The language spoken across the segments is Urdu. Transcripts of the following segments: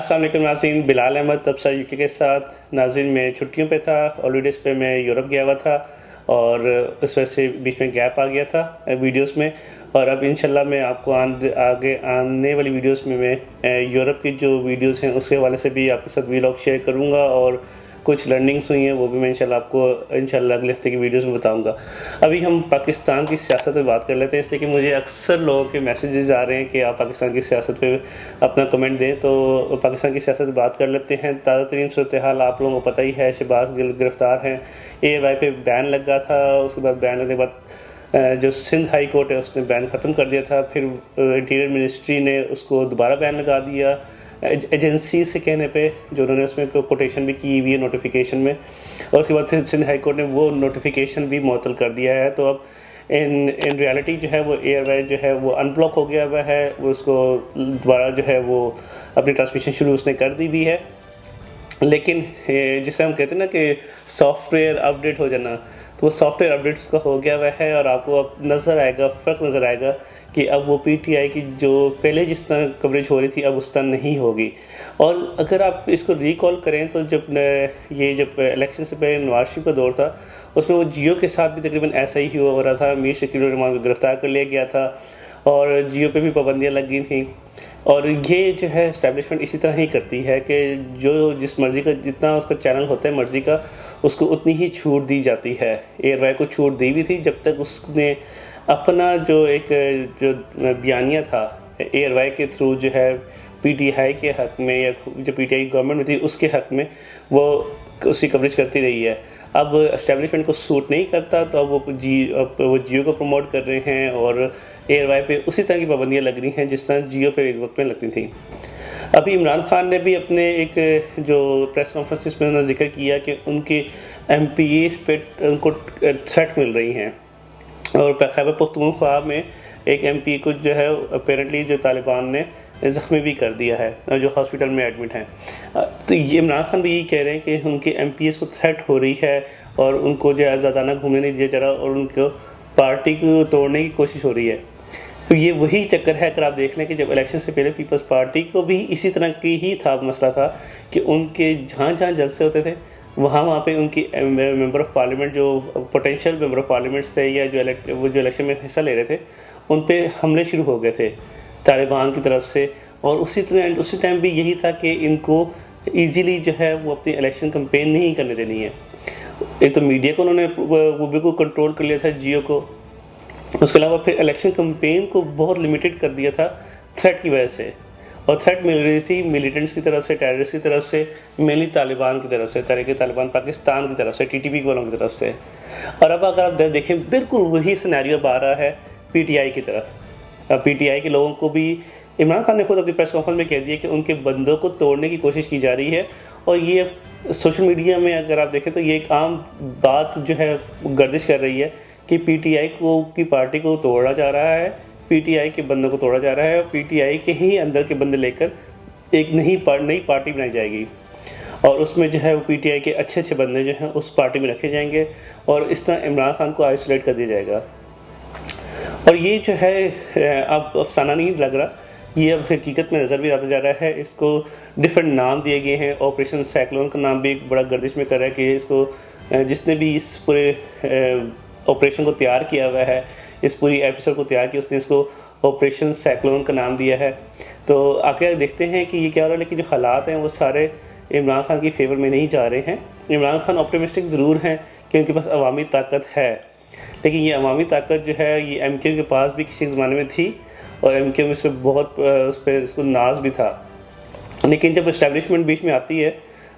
السلام علیکم ناظرین، بلال احمد تبصرہ یوکے کے ساتھ۔ ناظرین میں چھٹیوں پہ تھا، ہالیڈیز پہ میں یورپ گیا ہوا تھا اور اس وجہ سے بیچ میں گیپ آ گیا تھا ویڈیوز میں، اور اب انشاءاللہ میں آپ کو آگے آنے والی ویڈیوز میں یورپ کی جو ویڈیوز ہیں اس کے حوالے سے بھی آپ کے ساتھ ویلاگ شیئر کروں گا، اور کچھ لرننگس ہوئی ہیں وہ بھی میں انشاءاللہ آپ کو انشاءاللہ اگلے ہفتے کی ویڈیوز میں بتاؤں گا۔ ابھی ہم پاکستان کی سیاست پہ بات کر لیتے ہیں، اس لیے کہ مجھے اکثر لوگوں کے میسیجز آ رہے ہیں کہ آپ پاکستان کی سیاست پہ اپنا کمنٹ دیں، تو پاکستان کی سیاست پہ بات کر لیتے ہیں۔ تازہ ترین صورتحال آپ لوگوں کو پتہ ہی ہے، شہباز گل گرفتار ہیں، AY پہ بین لگا تھا، اس کے بعد بین لگنے کے بعد جو سندھ ہائی کورٹ ہے اس نے بین ختم کر دیا تھا، پھر انٹیریئر منسٹری نے اس کو دوبارہ بین لگا دیا ایجنسی سے کہنے پہ، جو انہوں نے اس میں کوٹیشن بھی کی ہوئی ہے نوٹیفیکیشن میں، اور اس کے بعد پھر سندھ ہائی کورٹ نے وہ نوٹیفیکیشن بھی معطل کر دیا ہے۔ تو اب ان ریالٹی جو ہے وہ AY جو ہے وہ ان بلاک ہو گیا ہوا ہے، وہ اس کو دوبارہ جو ہے وہ اپنی ٹرانسمیشن شروع اس نے کر دی بھی ہے، لیکن جسے ہم کہتے ہیں نا کہ سافٹ ویئر اپڈیٹ ہو جانا، تو وہ سافٹ ویئر اپڈیٹ اس کا ہو گیا ہوا ہے، اور آپ کو اب نظر آئے گا، فرق نظر آئے گا کہ اب وہ PTI کی جو پہلے جس طرح کوریج ہو رہی تھی اب اس طرح نہیں ہوگی۔ اور اگر آپ اس کو ریکال کریں تو جب الیکشن سے پہلے نواز شریف کا دور تھا، اس میں وہ جیو کے ساتھ بھی تقریباً ایسا ہی ہوا رہا تھا، میر شکیل الرحمان کو گرفتار کر لیا گیا تھا اور جیو پہ بھی پابندیاں لگ گئی تھیں، اور یہ جو ہے اسٹیبلشمنٹ اسی طرح ہی کرتی ہے کہ جو جس مرضی کا جتنا اس کا چینل ہوتا ہے مرضی کا، اس کو اتنی ہی چھوٹ دی جاتی ہے۔ AY کو چھوٹ دی ہوئی تھی جب تک اس نے اپنا جو ایک جو بیانیہ تھا AY کے تھرو جو ہے PTI کے حق میں، یا جو PTI گورنمنٹ میں تھی اس کے حق میں، وہ اس کی کوریج کرتی رہی ہے۔ اب اسٹیبلشمنٹ کو سوٹ نہیں کرتا تو اب وہ جیو کو پروموٹ کر رہے ہیں، اور AY پہ اسی طرح کی پابندیاں لگ رہی ہیں جس طرح جیو پہ ایک وقت میں لگتی تھیں۔ ابھی عمران خان نے بھی اپنے ایک جو پریس کانفرنس میں انہوں نے ذکر کیا کہ ان کے MPs پہ ان کو تھریٹ مل رہی ہیں، اور خیبر پختونخوا میں ایک MP کو جو ہے اپیرنٹلی جو طالبان نے زخمی بھی کر دیا ہے، جو ہاسپٹل میں ایڈمٹ ہیں۔ تو یہ عمران خان بھی یہی کہہ رہے ہیں کہ ان کے MPs کو تھریٹ ہو رہی ہے، اور ان کو جو ہے آزادانہ گھومنے نہیں دیا جا رہا، اور ان کو پارٹی کو توڑنے کی کوشش ہو رہی ہے۔ تو یہ وہی چکر ہے، اگر آپ دیکھ لیں کہ جب الیکشن سے پہلے پیپلز پارٹی کو بھی اسی طرح کی ہی تھا، مسئلہ تھا کہ ان کے جہاں جہاں جلسے ہوتے تھے وہاں پہ ان کی ممبر آف پارلیمنٹ جو پوٹینشیل ممبر آف پارلیمنٹس تھے، یا وہ جو الیکشن میں حصہ لے رہے تھے، ان پہ حملے شروع ہو گئے تھے طالبان کی طرف سے، اور اسی ٹائم بھی یہی تھا کہ ان کو ایزیلی جو ہے وہ اپنی الیکشن کمپین نہیں کرنے دینی ہے۔ ایک تو میڈیا کو انہوں نے وہ بالکل کنٹرول کر لیا تھا جیو کو، اس کے علاوہ پھر الیکشن کمپین کو بہت لمیٹڈ کر دیا تھا تھریٹ کی وجہ سے، اور تھریٹ مل رہی تھی ملیٹنٹس کی طرف سے، ٹیررسٹ کی طرف سے، مینلی طالبان کی طرف سے، تحریک طالبان پاکستان کی طرف سے، TTP والوں کی طرف سے۔ اور اب اگر آپ دیکھیں بالکل وہی سینیریو اب آ رہا ہے PTI کی طرف۔ اب PTI کے لوگوں کو بھی عمران خان نے خود اپنی پریس کانفرنس میں کہہ دیا کہ ان کے بندوں کو توڑنے کی کوشش کی جا رہی ہے، اور یہ سوشل میڈیا میں اگر آپ دیکھیں تو یہ ایک عام بات جو ہے گردش کر رہی ہے کہ PTI کی پارٹی کو توڑا جا رہا ہے، PTI کے بندوں کو توڑا جا رہا ہے، اور PTI کے ہی اندر کے بندے لے کر ایک نئی پارٹی بنائی جائے گی، اور اس میں جو ہے وہ PTI کے اچھے بندے جو ہیں اس پارٹی میں رکھے جائیں گے، اور اس طرح عمران خان کو آئسولیٹ کر دیا جائے گا۔ اور یہ جو ہے اب افسانہ نہیں لگ رہا، یہ اب حقیقت میں نظر بھی آتا جا رہا ہے۔ اس کو ڈفرینٹ نام دیے گئے ہیں، آپریشن سائیکلون کا نام بھی ایک بڑا گردش میں کر رہا ہے کہ اس کو جس نے بھی اس پورے آپریشن کو تیار کیا ہوا ہے، اس پوری ایپیسوڈ کو تیار کیا، اس نے اس کو آپریشن سائیکلون کا نام دیا ہے۔ تو آگے دیکھتے ہیں کہ یہ کیا ہو رہا ہے، لیکن جو حالات ہیں وہ سارے عمران خان کی فیور میں نہیں جا رہے ہیں۔ عمران خان آپٹیمسٹک ضرور ہیں کہ ان کے پاس عوامی طاقت ہے، لیکن یہ عوامی طاقت جو ہے یہ MQ کے پاس بھی کسی زمانے میں تھی، اور MQ میں اس پہ بہت اس کو ناز بھی تھا، لیکن جب اسٹیبلشمنٹ بیچ میں آتی ہے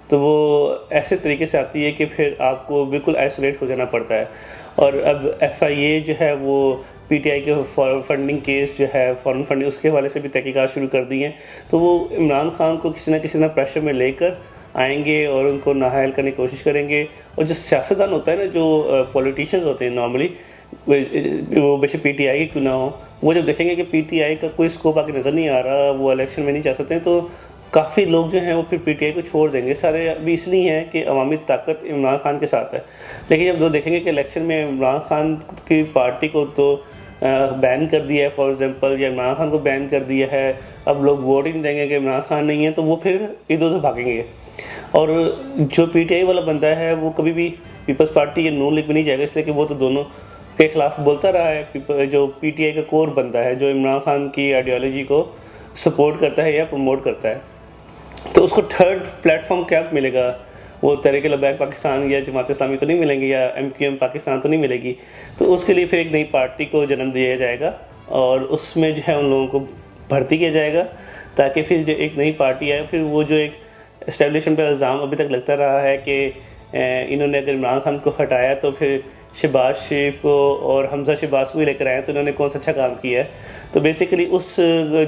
تو وہ ایسے طریقے سے آتی ہے کہ پھر آپ کو بالکل آئسولیٹ ہو جانا پڑتا ہے۔ اور اب FIA جو ہے وہ PTI کے فنڈنگ کیس جو ہے فارن فنڈنگ، اس کے حوالے سے بھی تحقیقات شروع کر دی ہیں، تو وہ عمران خان کو کسی نہ پریشر میں لے کر آئیں گے اور ان کو نااہل کرنے کی کوشش کریں گے۔ اور جو سیاستدان ہوتا ہے نا، جو پولیٹیشینز ہوتے ہیں نارملی، وہ بے شک PTI کے کیوں نہ ہو، وہ جب دیکھیں گے کہ PTI کا کوئی اسکوپ آگے نظر نہیں آ رہا، وہ الیکشن میں نہیں جا سکتے، تو کافی لوگ جو ہیں وہ پھر PTI کو چھوڑ دیں گے۔ سارے ابھی اس لیے ہیں کہ عوامی طاقت عمران خان کے ساتھ ہے، لیکن جب وہ دیکھیں گے کہ الیکشن میں عمران خان کی پارٹی کو تو بین کر دیا ہے فار ایگزامپل، یا عمران خان کو بین کر دیا ہے، اب لوگ ووٹنگ دیں گے کہ عمران خان نہیں ہے، تو وہ پھر ادھر ادھر بھاگیں گے. اور جو پی ٹی آئی والا بندہ ہے وہ کبھی بھی پیپلز پارٹی یا نون لیگ میں نہیں جائے گا، اس لیے کہ وہ تو دونوں کے خلاف بولتا رہا ہے. جو پی ٹی آئی کا کور بندہ ہے، جو عمران خان کی آئیڈیالوجی کو سپورٹ کرتا ہے یا پروموٹ کرتا ہے، تو اس کو تھرڈ پلیٹ فارم کیا ملے گا؟ وہ تحریک لبیک پاکستان یا جماعت اسلامی تو نہیں ملیں گے، یا ایم کیو ایم پاکستان تو نہیں ملے گی. تو اس کے لیے پھر ایک نئی پارٹی کو جنم دیا جائے گا، اور اس میں جو ہے ان لوگوں کو بھرتی کیا جائے گا، تاکہ پھر جو ایک نئی پارٹی آئے. پھر وہ جو ایک اسٹیبلشمنٹ پہ الزام ابھی تک لگتا رہا ہے کہ انہوں نے اگر عمران خان کو ہٹایا تو پھر شہباز شریف کو اور حمزہ شہباز کو بھی لے کر آئے تو انہوں نے کون سا اچھا کام کیا ہے. تو بیسیکلی اس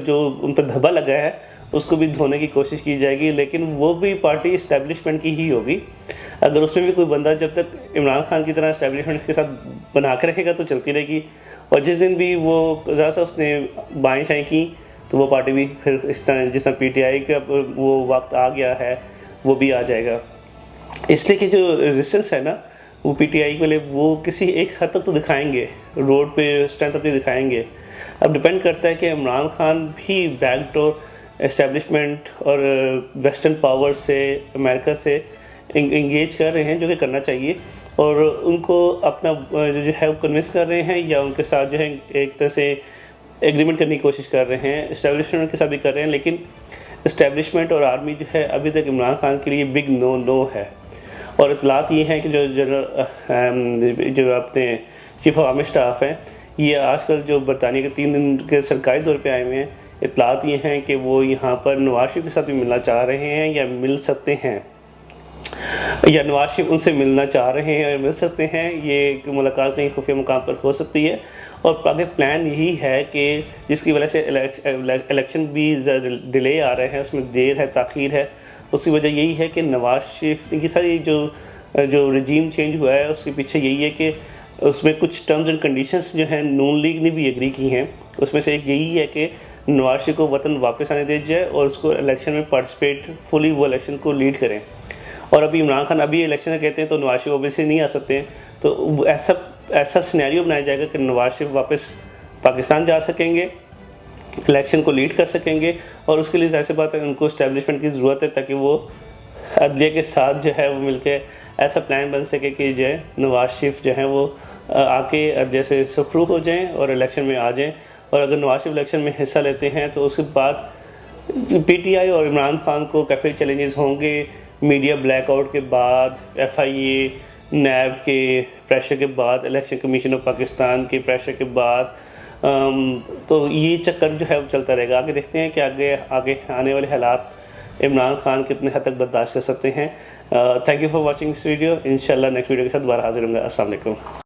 جو ان پہ دھبا لگا ہے اس کو بھی دھونے کی کوشش کی جائے گی، لیکن وہ بھی پارٹی اسٹیبلشمنٹ کی ہی ہوگی. اگر اس میں بھی کوئی بندہ جب تک عمران خان کی طرح اسٹیبلشمنٹ کے ساتھ بنا کے رکھے گا تو چلتی رہے گی، اور جس دن بھی وہ ذرا سا اس نے بائیں شائیں کی تو وہ پارٹی بھی پھر اس طرح جس طرح پی ٹی آئی کا وہ وقت آ گیا ہے وہ بھی آ جائے گا. اس لیے کہ جو ریزسٹنس ہے نا وہ پی ٹی آئی والے وہ کسی ایک حد تک تو دکھائیں گے، روڈ پہ اسٹرینتھ اپنی دکھائیں گے. اب ڈپینڈ کرتا ہے کہ عمران خان بھی بیک ڈور اسٹیبلشمنٹ اور ویسٹرن پاور سے، امریکہ سے انگیج کر رہے ہیں، جو کہ کرنا چاہیے، اور ان کو اپنا جو ہے وہ کنونس کر رہے ہیں، یا ان کے ساتھ جو ہے ایک طرح سے ایگریمنٹ کرنے کی کوشش کر رہے ہیں. اسٹیبلشمنٹ کے ساتھ بھی کر رہے ہیں، لیکن اسٹیبلشمنٹ اور آرمی جو ہے ابھی تک عمران خان کے لیے بگ نو ہے. اور اطلاعات یہ ہیں کہ جو جنرل جو اپنے چیف آف آرمی اسٹاف ہیں، یہ آج کل جو برطانیہ کے 3 دن کے سرکاری دور پہ آئے ہوئے ہیں، اطلاعات یہ ہیں کہ وہ یہاں پر نواز شریف کے ساتھ بھی ملنا چاہ رہے ہیں یا مل سکتے ہیں، یا نواز شریف ان سے ملنا چاہ رہے ہیں یا مل سکتے ہیں. یہ ملاقات کہیں خفیہ مقام پر ہو سکتی ہے، اور آگے پلان یہی ہے کہ جس کی وجہ سے الیکشن بھی ڈیلے آ رہے ہیں، اس میں دیر ہے، تاخیر ہے. اس کی وجہ یہی ہے کہ نواز شریف کی ساری جو رجیم چینج ہوا ہے اس کے پیچھے یہی ہے کہ اس میں کچھ ٹرمز اینڈ کنڈیشنز جو ہیں نون لیگ نے بھی ایگری کی ہیں. اس میں سے ایک یہی ہے کہ نواز شریف کو وطن واپس آنے دیا جائے اور اس کو الیکشن میں پارٹیسپیٹ فلی وہ الیکشن کو لیڈ کریں. اور ابھی عمران خان ابھی الیکشن کہتے ہیں تو نواز شریف اوبیسلی نہیں آ سکتے ہیں، تو ایسا سینیریو بنایا جائے گا کہ نواز شریف واپس پاکستان جا سکیں گے، الیکشن کو لیڈ کر سکیں گے. اور اس کے لیے ظاہر سی بات ہے ان کو اسٹیبلشمنٹ کی ضرورت ہے، تاکہ وہ عدلیہ کے ساتھ جو ہے وہ مل کے ایسا پلان بن سکے کہ جو ہے نواز شریف جو ہے وہ آ کے عدلیہ سے سرخرو ہو جائیں اور الیکشن میں آ جائیں. اور اگر نواز شریف الیکشن میں حصہ لیتے ہیں تو اس کے بعد پی ٹی آئی اور عمران خان کو کافی چیلنجز ہوں گے. میڈیا بلیک آؤٹ کے بعد، ایف آئی اے نیب کے پریشر کے بعد، الیکشن کمیشن آف پاکستان کے پریشر کے بعد، تو یہ چکر جو ہے وہ چلتا رہے گا. آگے دیکھتے ہیں کہ آگے آنے والے حالات عمران خان کتنے حد تک برداشت کر سکتے ہیں. Thank you for watching this video. انشاءاللہ نیکسٹ ویڈیو کے ساتھ دوبارہ حاضر ہوں گا. السلام علیکم.